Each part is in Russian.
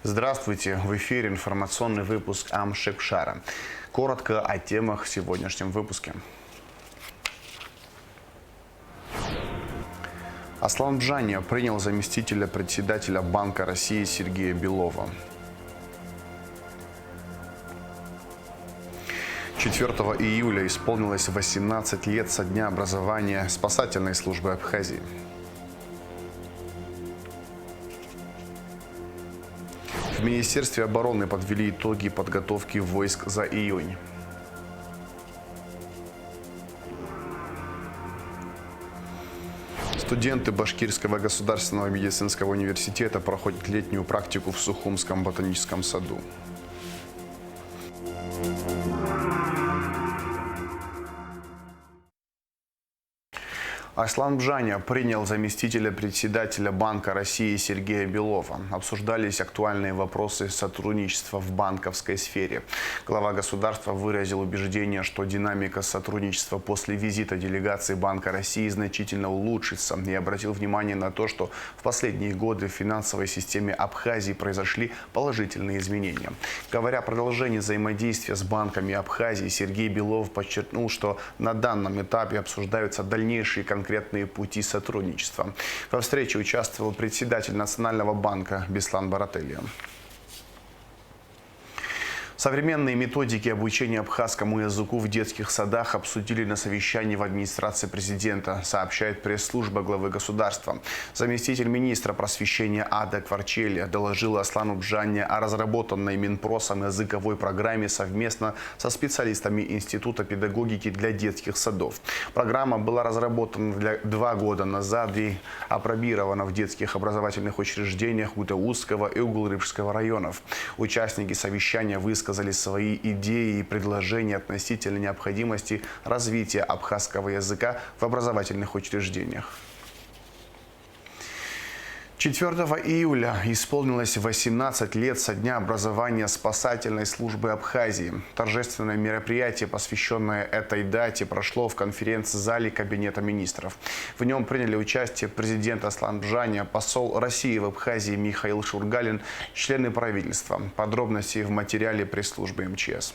Здравствуйте! В эфире информационный выпуск Амшекшара. Коротко о темах в сегодняшнем выпуске. Аслан Бжаня принял заместителя председателя Банка России Сергея Белова. 4 июля исполнилось 18 лет со дня образования спасательной службы Абхазии. В Министерстве обороны подвели итоги подготовки войск за июнь. Студенты Башкирского государственного медицинского университета проходят летнюю практику в Сухумском ботаническом саду. Аслан Бжаня принял заместителя председателя Банка России Сергея Белова. Обсуждались актуальные вопросы сотрудничества в банковской сфере. Глава государства выразил убеждение, что динамика сотрудничества после визита делегации Банка России значительно улучшится, и обратил внимание на то, что в последние годы в финансовой системе Абхазии произошли положительные изменения. Говоря о продолжении взаимодействия с банками Абхазии, Сергей Белов подчеркнул, что на данном этапе обсуждаются дальнейшие конкретные пути сотрудничества. Во встрече участвовал председатель Национального банка Беслан Барателли. Современные методики обучения абхазскому языку в детских садах обсудили на совещании в администрации президента, сообщает пресс-служба главы государства. Заместитель министра просвещения Ада Кварчели доложила Аслану Бжане о разработанной Минпросом языковой программе совместно со специалистами Института педагогики для детских садов. Программа была разработана 2 года назад и апробирована в детских образовательных учреждениях Гутаузского и Углрыбского районов. Участники совещания высказали свои идеи и предложения относительно необходимости развития абхазского языка в образовательных учреждениях. 4 июля исполнилось 18 лет со дня образования спасательной службы Абхазии. Торжественное мероприятие, посвященное этой дате, прошло в конференц-зале Кабинета министров. В нем приняли участие президент Аслан Бжаня, посол России в Абхазии Михаил Шургалин, члены правительства. Подробности в материале пресс-службы МЧС.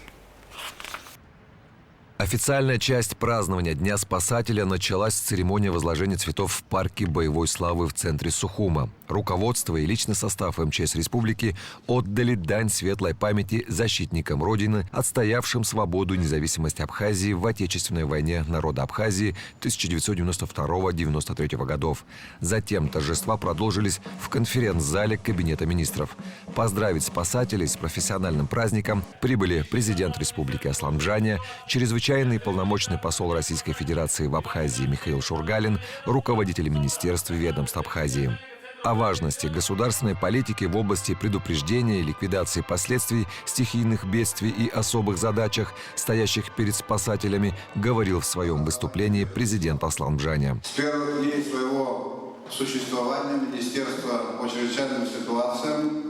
Официальная часть празднования Дня спасателя началась с церемонии возложения цветов в парке боевой славы в центре Сухума. Руководство и личный состав МЧС Республики отдали дань светлой памяти защитникам Родины, отстоявшим свободу и независимость Абхазии в Отечественной войне народа Абхазии 1992-1993 годов. Затем торжества продолжились в конференц-зале Кабинета министров. Поздравить спасателей с профессиональным праздником прибыли президент Республики Аслан Бжаня, чрезвычайный полномочный посол Российской Федерации в Абхазии Михаил Шургалин, руководитель министерств и ведомств Абхазии. О важности государственной политики в области предупреждения и ликвидации последствий стихийных бедствий и особых задачах, стоящих перед спасателями, говорил в своем выступлении президент Аслан Бжаня. С первых дней своего существования Министерство по чрезвычайным ситуациям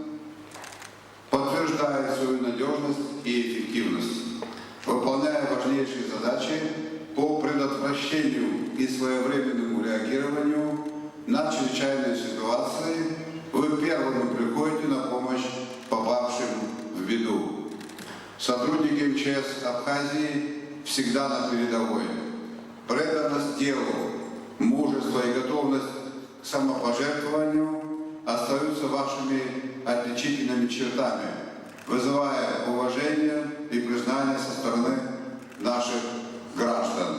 подтверждает свою надежность и эффективность, выполняя важнейшие задачи по предотвращению и своевременному реагированию на чрезвычайные ситуации. Вы первыми приходите на помощь попавшим в беду. Сотрудники МЧС Абхазии всегда на передовой. Преданность делу, мужество и готовность к самопожертвованию остаются вашими отличительными чертами, вызывая уважение и признание со стороны наших граждан.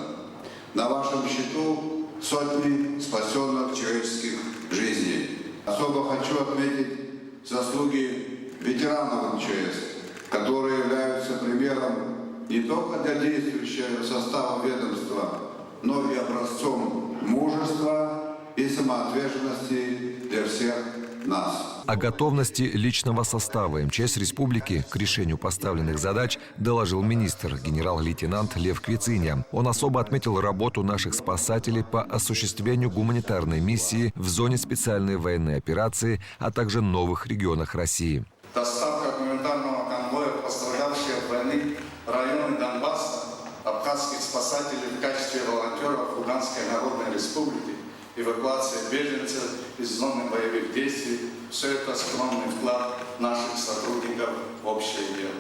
На вашем счету сотни спасенных человеческих жизней. Особо хочу отметить заслуги ветеранов МЧС, которые являются примером не только для действующего состава ведомства, но и образцом мужества и самоотверженности для всех нас. О готовности личного состава МЧС Республики к решению поставленных задач доложил министр, генерал-лейтенант Лев Квициня. Он особо отметил работу наших спасателей по осуществлению гуманитарной миссии в зоне специальной военной операции, а также новых регионах России. Доставка гуманитарного конвоя, поставлявшая от войны районы Донбасса, абхазских спасателей в качестве волонтеров Луганской Народной Республики, эвакуация беженцев из зоны боевых действий все это скромный вклад наших сотрудников в общее дело.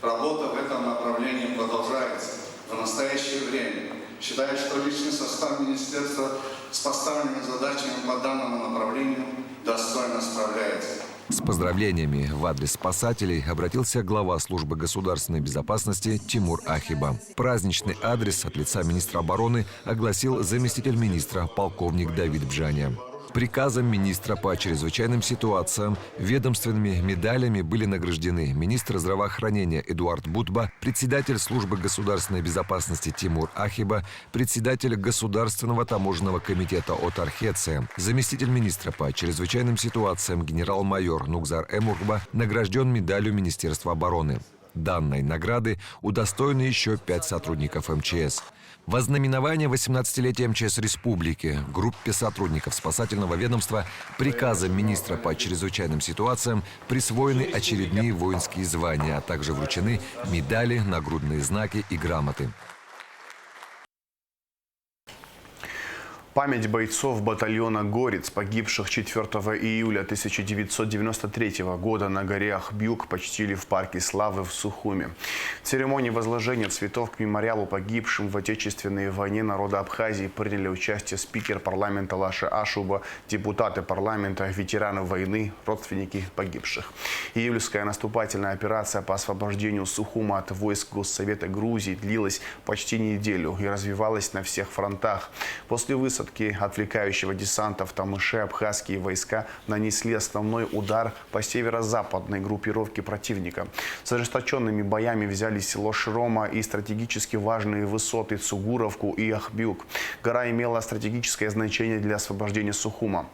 Работа в этом направлении продолжается. В настоящее время считаю, что личный состав министерства с поставленными задачами по данному направлению достойно справляется. С поздравлениями в адрес спасателей обратился глава службы государственной безопасности Тимур Ахиба. Праздничный адрес от лица министра обороны огласил заместитель министра полковник Давид Бжаня. Приказом министра по чрезвычайным ситуациям ведомственными медалями были награждены министр здравоохранения Эдуард Бутба, председатель службы государственной безопасности Тимур Ахиба, председатель Государственного таможенного комитета Отар Хеце, заместитель министра по чрезвычайным ситуациям генерал-майор Нугзар Эмурба награжден медалью Министерства обороны. Данной награды удостоены еще 5 сотрудников МЧС. Вознаменование 18-летия МЧС Республики группе сотрудников спасательного ведомства приказом министра по чрезвычайным ситуациям присвоены очередные воинские звания, а также вручены медали, нагрудные знаки и грамоты. Память бойцов батальона «Горец», погибших 4 июля 1993 года на горе Ахбюк, почтили в парке Славы в Сухуми. В церемонии возложения цветов к мемориалу погибшим в Отечественной войне народа Абхазии приняли участие спикер парламента Лаша Ашуба, депутаты парламента, ветераны войны, родственники погибших. Июльская наступательная операция по освобождению Сухума от войск Госсовета Грузии длилась почти неделю и развивалась на всех фронтах. После высадки отвлекающего десанта в Тамыше абхазские войска нанесли основной удар по северо-западной группировке противника. С ожесточенными боями взяли село Шрома и стратегически важные высоты Цугуровку и Ахбюк. Гора имела стратегическое значение для освобождения Сухума.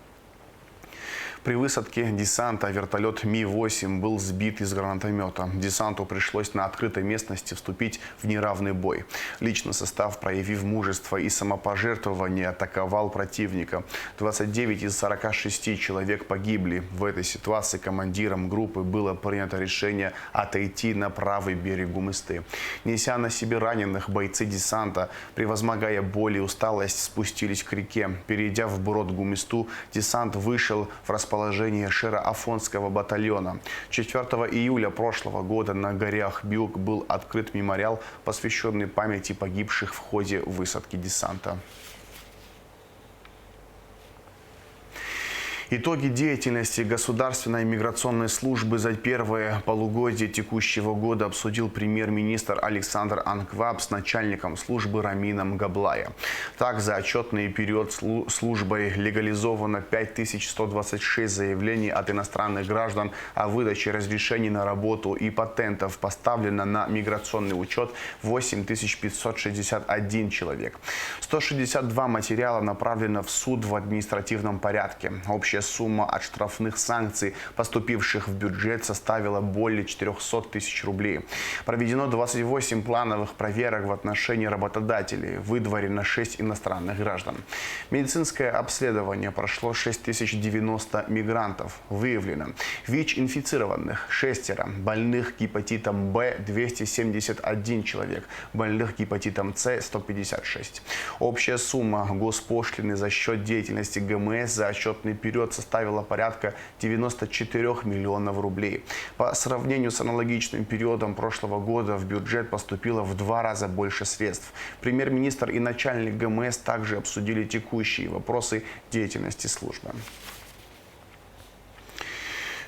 При высадке десанта вертолет Ми-8 был сбит из гранатомета. Десанту пришлось на открытой местности вступить в неравный бой. Личный состав, проявив мужество и самопожертвование, атаковал противника. 29 из 46 человек погибли. В этой ситуации командиром группы было принято решение отойти на правый берег Гумысты. Неся на себе раненых, бойцы десанта, превозмогая боль и усталость, спустились к реке. Перейдя вброд Гумысту, десант вышел в расположение Шера-Афонского батальона. 4 июля прошлого года на горе Ахбюк был открыт мемориал, посвященный памяти погибших в ходе высадки десанта. Итоги деятельности Государственной миграционной службы за первое полугодие текущего года обсудил премьер-министр Александр Анкваб с начальником службы Рамином Габлая. Так, за отчетный период службой легализовано 5126 заявлений от иностранных граждан о выдаче разрешений на работу и патентов. Поставлено на миграционный учет 8561 человек. 162 материала направлено в суд в административном порядке. Общая сумма от штрафных санкций, поступивших в бюджет, составила более 400 тысяч рублей. Проведено 28 плановых проверок в отношении работодателей. Выдворено 6 иностранных граждан. Медицинское обследование прошло 6090 мигрантов. Выявлено ВИЧ-инфицированных 6, больных гепатитом Б 271 человек, больных гепатитом С 156. Общая сумма госпошлины за счет деятельности ГМС за отчетный период составила порядка 94 миллионов рублей. По сравнению с аналогичным периодом прошлого года в бюджет поступило в 2 раза больше средств. Премьер-министр и начальник ГМС также обсудили текущие вопросы деятельности службы.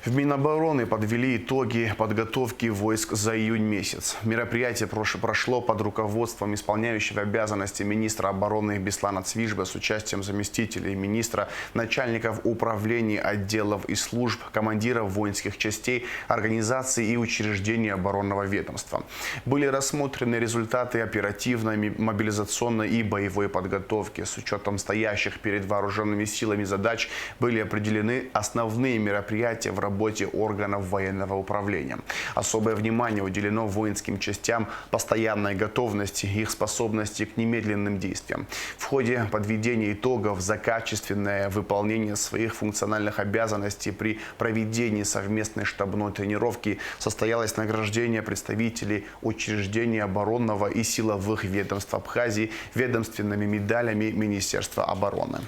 В Минобороны подвели итоги подготовки войск за июнь месяц. Мероприятие прошло под руководством исполняющего обязанности министра обороны Беслана Цвижба с участием заместителей министра, начальников управлений, отделов и служб, командиров воинских частей, организаций и учреждений оборонного ведомства. Были рассмотрены результаты оперативной, мобилизационной и боевой подготовки. С учетом стоящих перед вооруженными силами задач были определены основные мероприятия в работе органов военного управления. Особое внимание уделено воинским частям, постоянной готовности, их способности к немедленным действиям. В ходе подведения итогов за качественное выполнение своих функциональных обязанностей при проведении совместной штабной тренировки состоялось награждение представителей учреждений оборонного и силовых ведомств Абхазии ведомственными медалями Министерства обороны.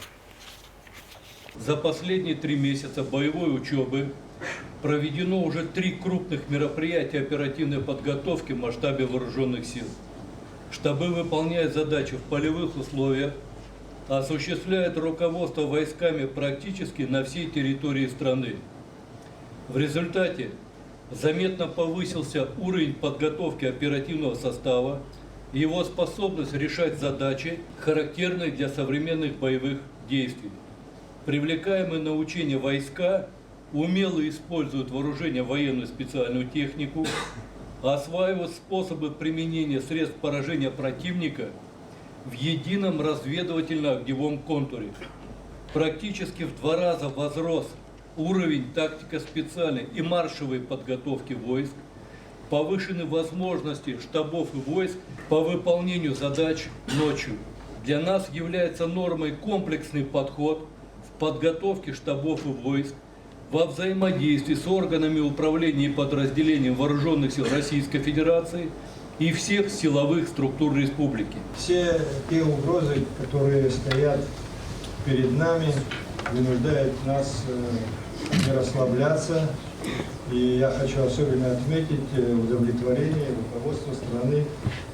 За последние 3 месяца боевой учебы проведено уже 3 крупных мероприятия оперативной подготовки в масштабе вооруженных сил. Штабы выполняют задачи в полевых условиях, осуществляют руководство войсками практически на всей территории страны. В результате заметно повысился уровень подготовки оперативного состава и его способность решать задачи, характерные для современных боевых действий. Привлекаемые на учения войска умело используют вооружение, военную специальную технику, осваивают способы применения средств поражения противника в едином разведывательно-огневом контуре. Практически в 2 раза возрос уровень тактико-специальной и маршевой подготовки войск, повышены возможности штабов и войск по выполнению задач ночью. Для нас является нормой комплексный подход в подготовке штабов и войск, во взаимодействии с органами управления и подразделением вооруженных сил Российской Федерации и всех силовых структур республики. Все те угрозы, которые стоят перед нами, вынуждают нас не расслабляться. И я хочу особенно отметить удовлетворение руководства страны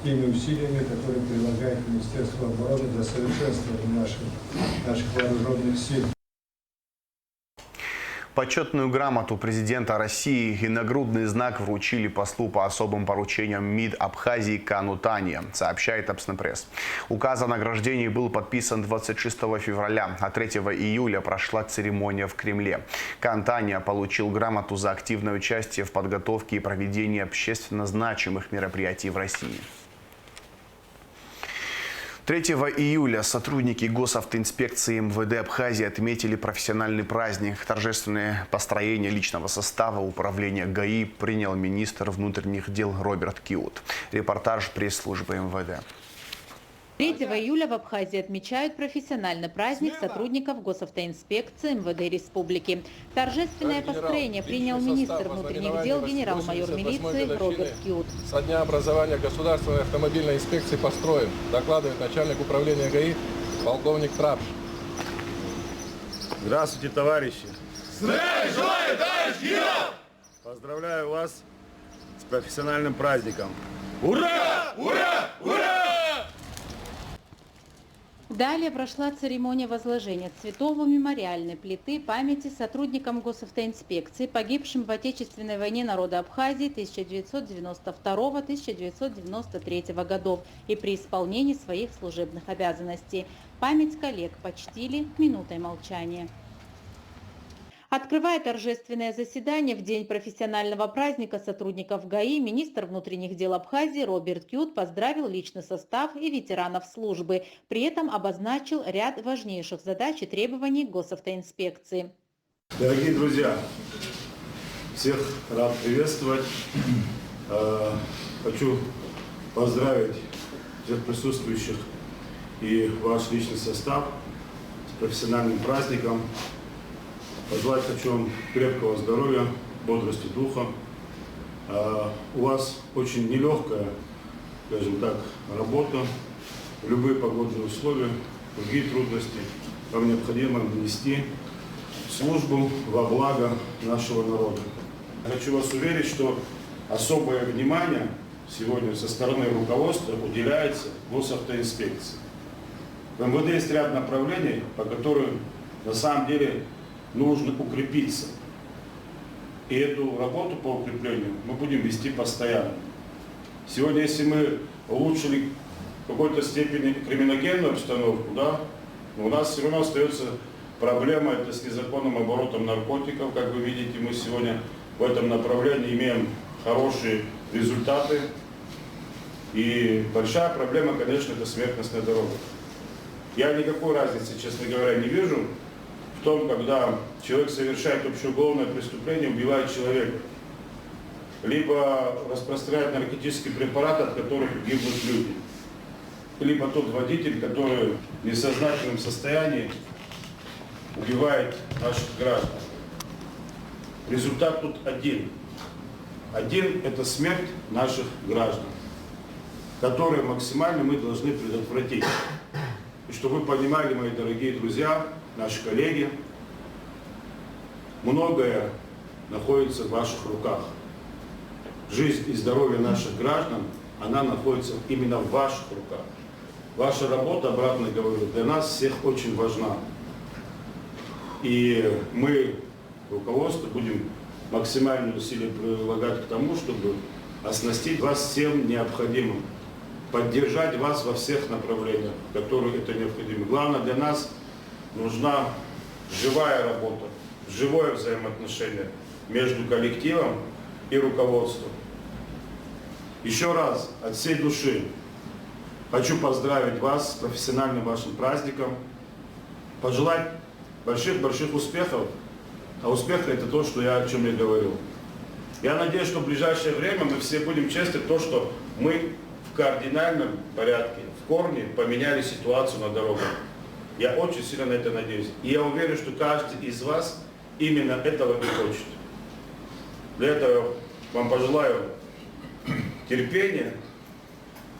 теми усилиями, которые прилагает Министерство обороны для совершенствования наших вооруженных сил. Почетную грамоту президента России и нагрудный знак вручили послу по особым поручениям МИД Абхазии Кану Тане, сообщает Апснепресс. Указ о награждении был подписан 26 февраля, а 3 июля прошла церемония в Кремле. Кан Таня получил грамоту за активное участие в подготовке и проведении общественно значимых мероприятий в России. 3 июля сотрудники госавтоинспекции МВД Абхазии отметили профессиональный праздник. Торжественное построение личного состава управления ГАИ принял министр внутренних дел Роберт Киут. Репортаж пресс-службы МВД. 3 июля в Абхазии отмечают профессиональный праздник сотрудников госавтоинспекции МВД Республики. Торжественное построение принял министр внутренних дел генерал-майор милиции Роберт Киут. Со дня образования Государственной автомобильной инспекции построен, докладывает начальник управления ГАИ полковник Трапш. Здравствуйте, товарищи! Здравия желаю, товарищ генерал! Поздравляю вас с профессиональным праздником! Ура! Ура! Ура! Далее прошла церемония возложения цветов мемориальной плиты памяти сотрудникам госавтоинспекции, погибшим в Отечественной войне народа Абхазии 1992-1993 годов и при исполнении своих служебных обязанностей. Память коллег почтили минутой молчания. Открывая торжественное заседание в день профессионального праздника сотрудников ГАИ, министр внутренних дел Абхазии Роберт Киут поздравил личный состав и ветеранов службы. При этом обозначил ряд важнейших задач и требований госавтоинспекции. Дорогие друзья, всех рад приветствовать. Хочу поздравить всех присутствующих и ваш личный состав с профессиональным праздником. Пожелать хочу вам крепкого здоровья, бодрости духа. У вас очень нелегкая, скажем так, работа, любые погодные условия, другие трудности. Вам необходимо нести службу во благо нашего народа. Хочу вас уверить, что особое внимание сегодня со стороны руководства уделяется госавтоинспекции. В МВД есть ряд направлений, по которым на самом деле нужно укрепиться. И эту работу по укреплению мы будем вести постоянно. Сегодня, если мы улучшили в какой-то степени криминогенную обстановку, да, но у нас все равно остается проблема это с незаконным оборотом наркотиков. Как вы видите, мы сегодня в этом направлении имеем хорошие результаты. И большая проблема, конечно, это смертность на дорогах. Я никакой разницы, честно говоря, не вижу в том, когда человек совершает общеуголовное преступление, убивает человека, либо распространяет наркотический препарат, от которых гибнут люди, либо тот водитель, который в несознательном состоянии убивает наших граждан. Результат тут один. Один – это смерть наших граждан, которые максимально мы должны предотвратить. И чтобы вы понимали, мои дорогие друзья, наши коллеги, многое находится в ваших руках. Жизнь и здоровье наших граждан, она находится именно в ваших руках. Ваша работа, обратно говорю, для нас всех очень важна. И мы, руководство, будем максимальные усилия прилагать к тому, чтобы оснастить вас всем необходимым, поддержать вас во всех направлениях, которые это необходимо. Главное, для нас нужна живая работа, живое взаимоотношение между коллективом и руководством. Еще раз от всей души хочу поздравить вас с профессиональным вашим праздником, пожелать больших успехов. А успех — это то, о чем я говорил. Я надеюсь, что в ближайшее время мы все будем чувствовать то, что мы в кардинальном порядке, в корне поменяли ситуацию на дорогах. Я очень сильно на это надеюсь. И я уверен, что каждый из вас именно этого и хочет. Для этого вам пожелаю терпения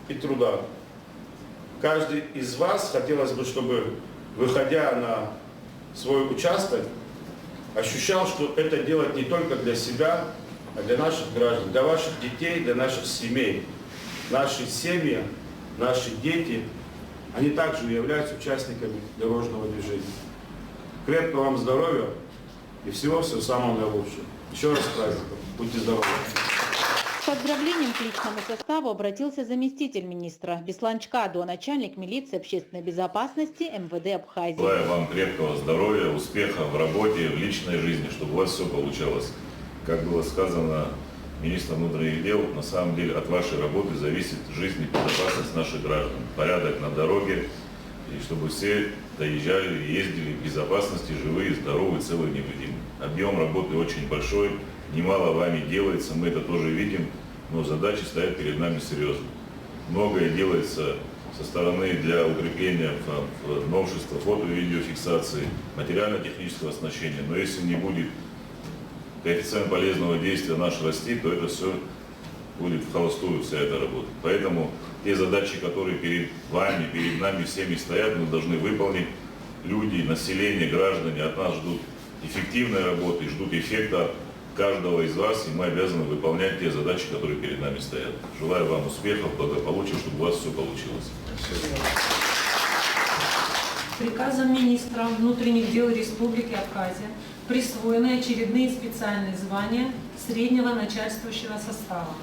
и труда. Каждый из вас хотелось бы, чтобы, выходя на свой участок, ощущал, что это делать не только для себя, а для наших граждан, для ваших детей, для наших семей. Наши семьи, наши дети, они также являются участниками дорожного движения. Крепкого вам здоровья и всего самого наилучшего. Еще раз с праздником. Будьте здоровы. С поздравлением к личному составу обратился заместитель министра Беслан Чкадо, начальник милиции общественной безопасности МВД Абхазии. Желаю вам крепкого здоровья, успеха в работе, в личной жизни, чтобы у вас все получалось. Как было сказано министром внутренних дел, на самом деле от вашей работы зависит жизнь и безопасность наших граждан, порядок на дороге, и чтобы все доезжали и ездили в безопасности, живые, здоровые, целые, невредимые. Объем работы очень большой, немало вами делается, мы это тоже видим, но задачи стоят перед нами серьезно. Многое делается со стороны для укрепления новшества фото- и видеофиксации, материально-технического оснащения, но если не будет коэффициент полезного действия наш расти, то это все будет в холостую, вся эта работа. Поэтому те задачи, которые перед вами, перед нами всеми стоят, мы должны выполнить. Люди, население, граждане от нас ждут эффективной работы, ждут эффекта каждого из вас, и мы обязаны выполнять те задачи, которые перед нами стоят. Желаю вам успехов, благополучия, чтобы у вас все получилось. Приказом министра внутренних дел Республики Абхазия присвоены очередные специальные звания среднего начальствующего состава.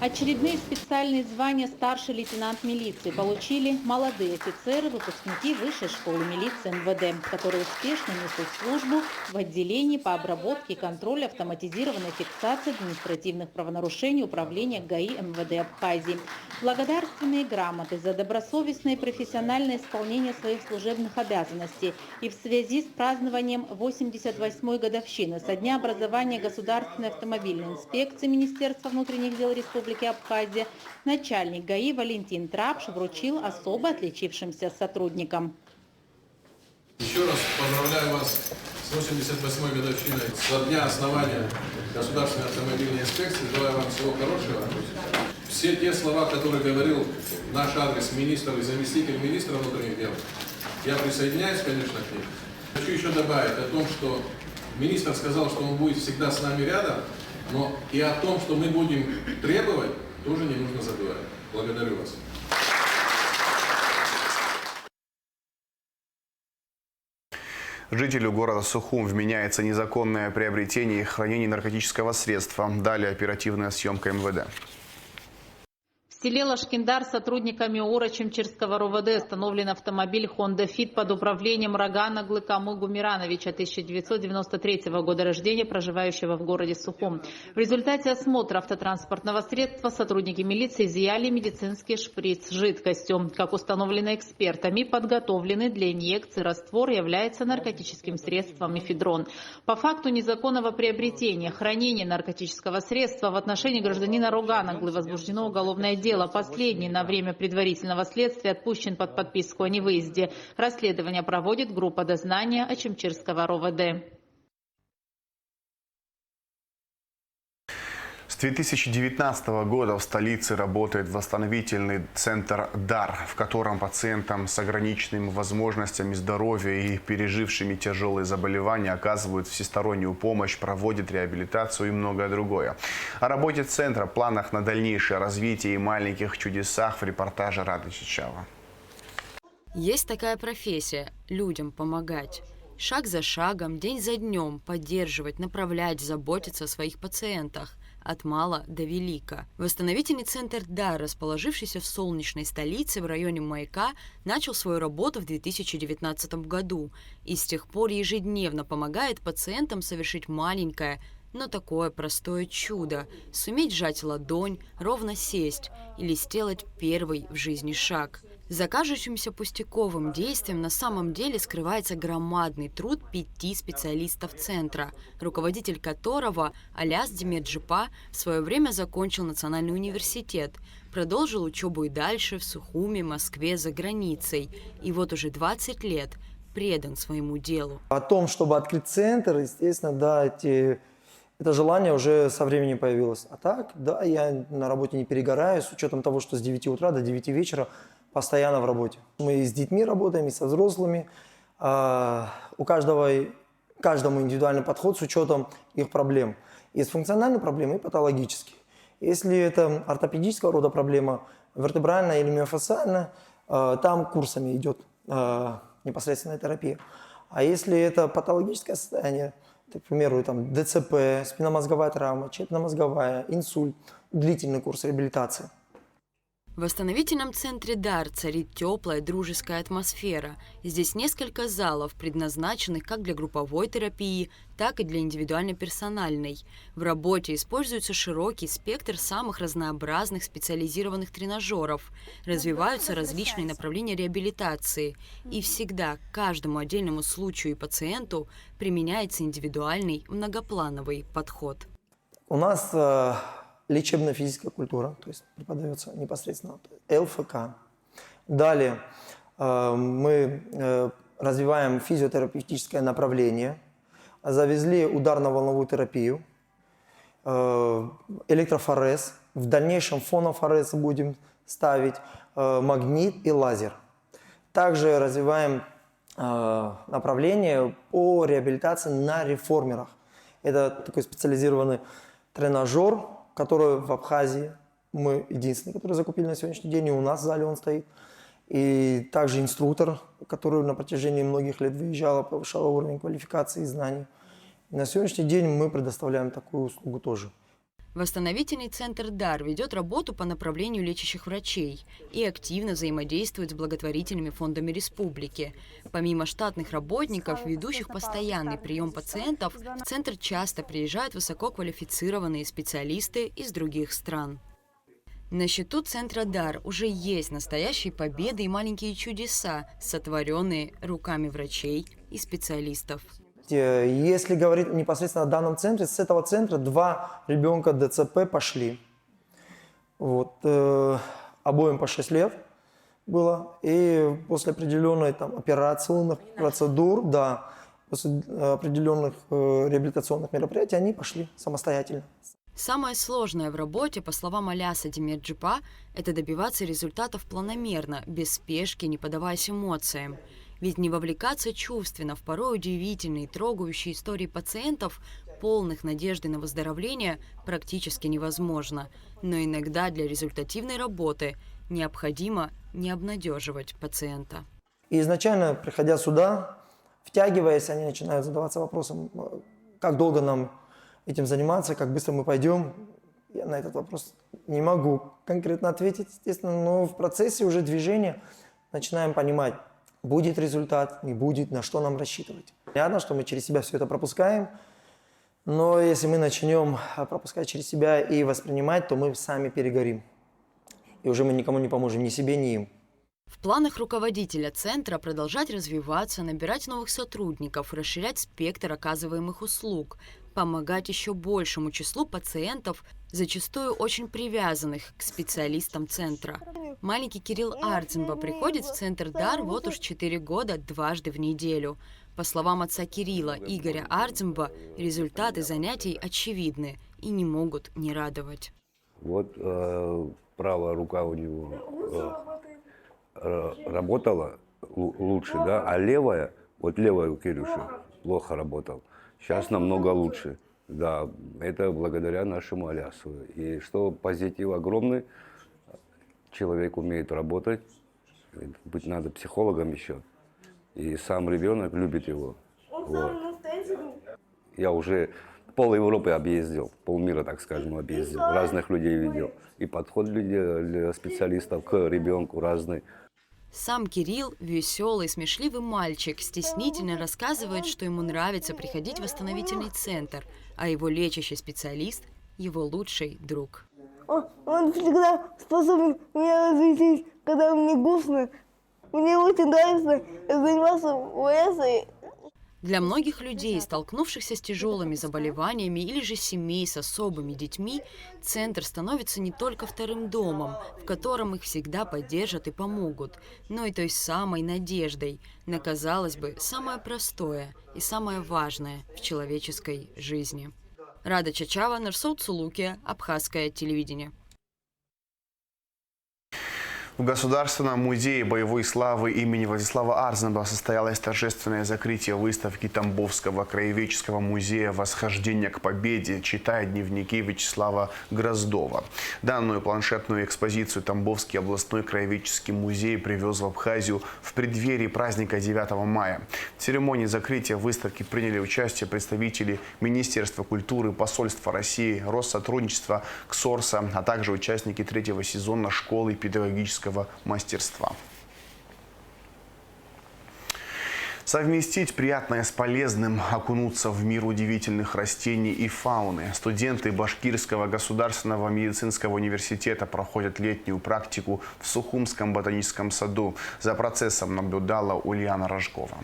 Очередные специальные звания старший лейтенант милиции получили молодые офицеры, выпускники Высшей школы милиции МВД, которые успешно несут службу в отделении по обработке и контролю автоматизированной фиксации административных правонарушений Управления ГАИ МВД Абхазии. Благодарственные грамоты за добросовестное и профессиональное исполнение своих служебных обязанностей и в связи с празднованием 88-й годовщины со дня образования Государственной автомобильной инспекции Министерства внутренних дел Республики Абхазия начальник ГАИ Валентин Трапш вручил особо отличившимся сотрудникам. Еще раз поздравляю вас с 88-й годовщиной, со дня основания Государственной автомобильной инспекции. Желаю вам всего хорошего. Все те слова, которые говорил наш адрес министр и заместитель министра внутренних дел, я присоединяюсь, конечно, к ним. Хочу еще добавить о том, что министр сказал, что он будет всегда с нами рядом, но и о том, что мы будем требовать, тоже не нужно забывать. Благодарю вас. Жителю города Сухум вменяется незаконное приобретение и хранение наркотического средства. Далее оперативная съемка МВД. В селе Лашкиндар сотрудниками ОРА Чемчирского РОВД остановлен автомобиль Honda Fit под управлением Рагана Глыкамы Гумирановича, 1993 года рождения, проживающего в городе Сухум. В результате осмотра автотранспортного средства сотрудники милиции изъяли медицинский шприц с жидкостью. Как установлено экспертами, подготовленный для инъекции раствор является наркотическим средством эфедрон. По факту незаконного приобретения, хранения наркотического средства в отношении гражданина Роганаглы возбуждено уголовное дело. Последний на время предварительного следствия отпущен под подписку о невыезде. Расследование проводит группа дознания Очимчирского РОВД. С 2019 года в столице работает восстановительный центр «Дар», в котором пациентам с ограниченными возможностями здоровья и пережившими тяжелые заболевания оказывают всестороннюю помощь, проводят реабилитацию и многое другое. О работе центра, планах на дальнейшее развитие и маленьких чудесах в репортаже Рады Чичава. Есть такая профессия – людям помогать. Шаг за шагом, день за днем поддерживать, направлять, заботиться о своих пациентах. От мала до велика. Восстановительный центр «Дар», расположившийся в солнечной столице в районе Маяка, начал свою работу в 2019 году и с тех пор ежедневно помогает пациентам совершить маленькое, но такое простое чудо – суметь сжать ладонь, ровно сесть или сделать первый в жизни шаг. За кажущимся пустяковым действием на самом деле скрывается громадный труд 5 специалистов центра, руководитель которого, Аляс Демирджипа, в свое время закончил Национальный университет, продолжил учебу и дальше в Сухуми, Москве, за границей, и вот уже 20 лет предан своему делу. О том, чтобы открыть центр, естественно, да, это желание уже со временем появилось. А так, да, я на работе не перегораю, с учетом того, что с 9 утра до 9 вечера постоянно в работе. Мы и с детьми работаем, и со взрослыми. У каждому индивидуальный подход с учетом их проблем. Есть функциональные проблемы и патологические. Если это ортопедического рода проблема, вертебральная или миофасциальная, там курсами идет непосредственная терапия. А если это патологическое состояние, к примеру, там, ДЦП, спинномозговая травма, черепно-мозговая, инсульт, длительный курс реабилитации. В восстановительном центре «Дар» царит теплая дружеская атмосфера. Здесь несколько залов, предназначенных как для групповой терапии, так и для индивидуальной персональной. В работе используется широкий спектр самых разнообразных специализированных тренажеров. Развиваются различные направления реабилитации. И всегда к каждому отдельному случаю и пациенту применяется индивидуальный многоплановый подход. У нас лечебно-физическая культура, то есть преподается непосредственно ЛФК. Далее мы развиваем физиотерапевтическое направление, завезли ударно-волновую терапию, электрофорез, в дальнейшем фонофорез будем ставить, магнит и лазер. Также развиваем направление по реабилитации на реформерах. Это такой специализированный тренажер, который в Абхазии мы единственный, который закупили на сегодняшний день, и у нас в зале он стоит. И также инструктор, который на протяжении многих лет выезжал, повышал уровень квалификации и знаний. И на сегодняшний день мы предоставляем такую услугу тоже. Восстановительный центр «Дар» ведет работу по направлению лечащих врачей и активно взаимодействует с благотворительными фондами республики. Помимо штатных работников, ведущих постоянный прием пациентов, в центр часто приезжают высококвалифицированные специалисты из других стран. На счету центра «Дар» уже есть настоящие победы и маленькие чудеса, сотворенные руками врачей и специалистов. Если говорить непосредственно о данном центре, с этого центра 2 ребенка ДЦП пошли. Вот, обоим по 6 лет было. И после определенных операционных процедур, да, после определенных реабилитационных мероприятий они пошли самостоятельно. Самое сложное в работе, по словам Аляса Демирджипа, это добиваться результатов планомерно, без спешки, не поддаваясь эмоциям. Ведь не вовлекаться чувственно в порой удивительные и трогающие истории пациентов, полных надежды на выздоровление, практически невозможно. Но иногда для результативной работы необходимо не обнадеживать пациента. И изначально, приходя сюда, втягиваясь, они начинают задаваться вопросом, как долго нам этим заниматься, как быстро мы пойдем. Я на этот вопрос не могу конкретно ответить, естественно, но в процессе уже движения начинаем понимать, будет результат, не будет, на что нам рассчитывать. Понятно, что мы через себя все это пропускаем, но если мы начнем пропускать через себя и воспринимать, то мы сами перегорим. И уже мы никому не поможем, ни себе, ни им. В планах руководителя центра продолжать развиваться, набирать новых сотрудников, расширять спектр оказываемых услуг, помогать еще большему числу пациентов, зачастую очень привязанных к специалистам центра. Маленький Кирилл Арцемба приходит в центр «Дар» вот уж 4 года дважды в неделю. По словам отца Кирилла, Игоря Арцемба, результаты занятий очевидны. и не могут не радовать. Вот правая рука у него работала лучше, да, а левая, вот левая у Кирюши плохо работала. Сейчас намного лучше. Да, это благодаря нашему Алясу. И что позитив огромный, человек умеет работать, быть надо психологом еще. И сам ребенок любит его. Вот. Я уже пол Европы объездил, полмира, так скажем, объездил, разных людей видел. И подход людей, специалистов к ребенку разный. Сам Кирилл, веселый, смешливый мальчик, стеснительно рассказывает, что ему нравится приходить в восстановительный центр, а его лечащий специалист – его лучший друг. Он всегда способен меня развеселить, когда мне грустно. Мне очень нравится заниматься ВС. Для многих людей, столкнувшихся с тяжелыми заболеваниями или же семей с особыми детьми, центр становится не только вторым домом, в котором их всегда поддержат и помогут, но и той самой надеждой на, казалось бы, самое простое и самое важное в человеческой жизни. Рада Чачава, Нурсул Цулукия, Абхазское телевидение. В Государственном музее боевой славы имени Владислава Арзнаба состоялось торжественное закрытие выставки Тамбовского краеведческого музея «Восхождение к победе. Читая дневники Вячеслава Гроздова». Данную планшетную экспозицию Тамбовский областной краеведческий музей привез в Абхазию в преддверии праздника 9 мая. В церемонии закрытия выставки приняли участие представители Министерства культуры, посольства России, Россотрудничества, КСОРСа, а также участники 3-го сезона школы педагогического мастерства. Совместить приятное с полезным, окунуться в мир удивительных растений и фауны. Студенты Башкирского государственного медицинского университета проходят летнюю практику в Сухумском ботаническом саду. За процессом наблюдала Ульяна Рожкова.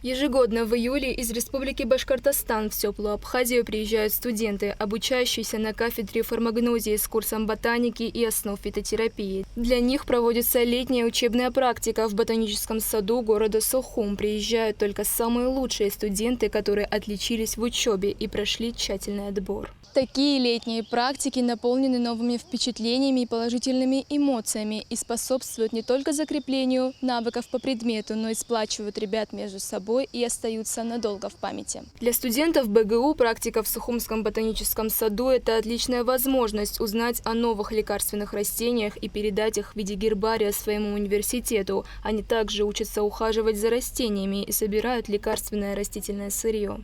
Ежегодно в июле из Республики Башкортостан в теплую Абхазию приезжают студенты, обучающиеся на кафедре фармагнозии с курсом ботаники и основ фитотерапии. Для них проводится летняя учебная практика в ботаническом саду города Сухум. Приезжают только самые лучшие студенты, которые отличились в учебе и прошли тщательный отбор. Такие летние практики наполнены новыми впечатлениями и положительными эмоциями и способствуют не только закреплению навыков по предмету, но и сплачивают ребят между собой и остаются надолго в памяти. Для студентов БГУ практика в Сухумском ботаническом саду – это отличная возможность узнать о новых лекарственных растениях и передать их в виде гербария своему университету. Они также учатся ухаживать за растениями и собирают лекарственное растительное сырье.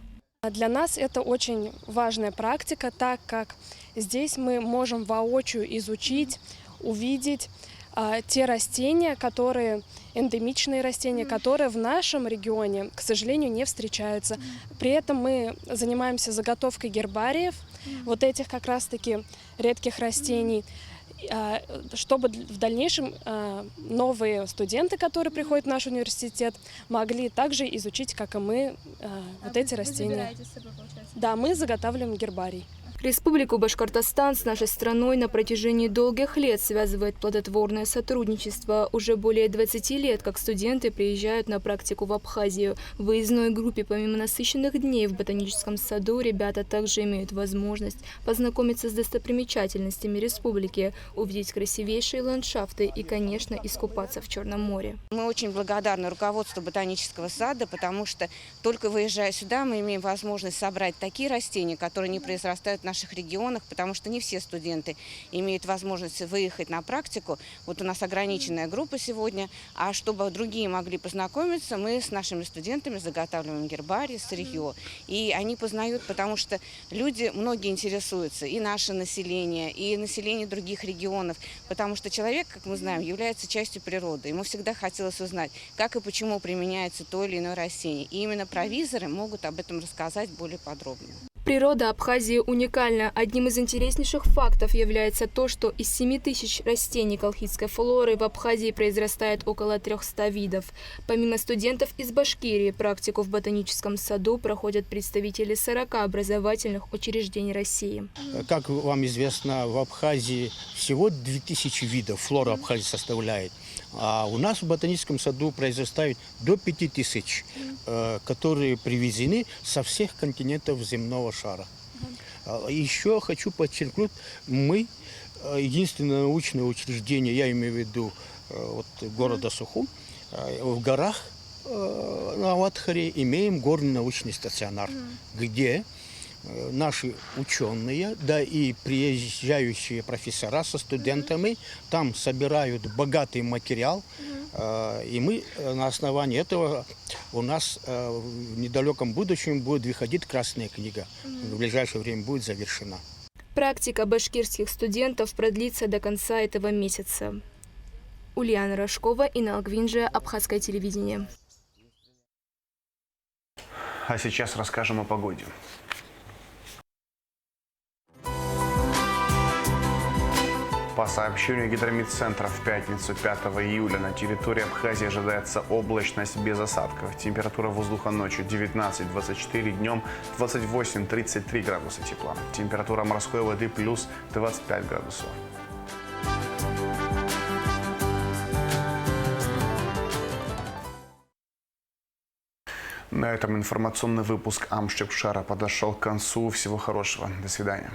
Для нас это очень важная практика, так как здесь мы можем воочию изучить, увидеть те растения, которые эндемичные растения, которые в нашем регионе, к сожалению, не встречаются. При этом мы занимаемся заготовкой гербариев вот этих как раз-таки редких растений, чтобы в дальнейшем новые студенты, которые приходят в наш университет, могли также изучить, как и мы, вот эти растения. Да, мы заготавливаем гербарий. Республику Башкортостан с нашей страной на протяжении долгих лет связывает плодотворное сотрудничество. Уже более 20 лет, как студенты приезжают на практику в Абхазию. В выездной группе, помимо насыщенных дней в ботаническом саду, ребята также имеют возможность познакомиться с достопримечательностями республики, увидеть красивейшие ландшафты и, конечно, искупаться в Черном море. Мы очень благодарны руководству ботанического сада, потому что только выезжая сюда, мы имеем возможность собрать такие растения, которые не произрастают в наших регионах, потому что не все студенты имеют возможность выехать на практику. Вот у нас ограниченная группа сегодня, а чтобы другие могли познакомиться, мы с нашими студентами заготавливаем гербарий, сырье. И они познают, потому что люди, многие интересуются, и наше население, и население других регионов, потому что человек, как мы знаем, является частью природы. Ему всегда хотелось узнать, как и почему применяется то или иное растение. И именно провизоры могут об этом рассказать более подробно. Природа Абхазии уникальна. Одним из интереснейших фактов является то, что из 7000 растений колхидской флоры в Абхазии произрастает около 300 видов. Помимо студентов из Башкирии, практику в ботаническом саду проходят представители 40 образовательных учреждений России. Как вам известно, в Абхазии всего 2000 видов флора Абхазии составляет. А у нас в ботаническом саду произрастают до 5000, которые привезены со всех континентов земного шара. Еще хочу подчеркнуть, мы единственное научное учреждение, я имею в виду вот, города Сухум, в горах на Аватхаре имеем горный научный стационар, где наши ученые, да и приезжающие профессора со студентами там собирают богатый материал, и мы на основании этого у нас в недалеком будущем будет выходить Красная книга. В ближайшее время будет завершена. Практика башкирских студентов продлится до конца этого месяца. Ульяна Рожкова, Инал Гвинджи, Абхазское телевидение. А сейчас расскажем о погоде. По сообщению гидромедцентра, в пятницу 5 июля на территории Абхазии ожидается облачность без осадков. Температура воздуха ночью 19-24, днем 28-33 градуса тепла. Температура морской воды плюс 25 градусов. На этом информационный выпуск Амщепшара подошел к концу. Всего хорошего. До свидания.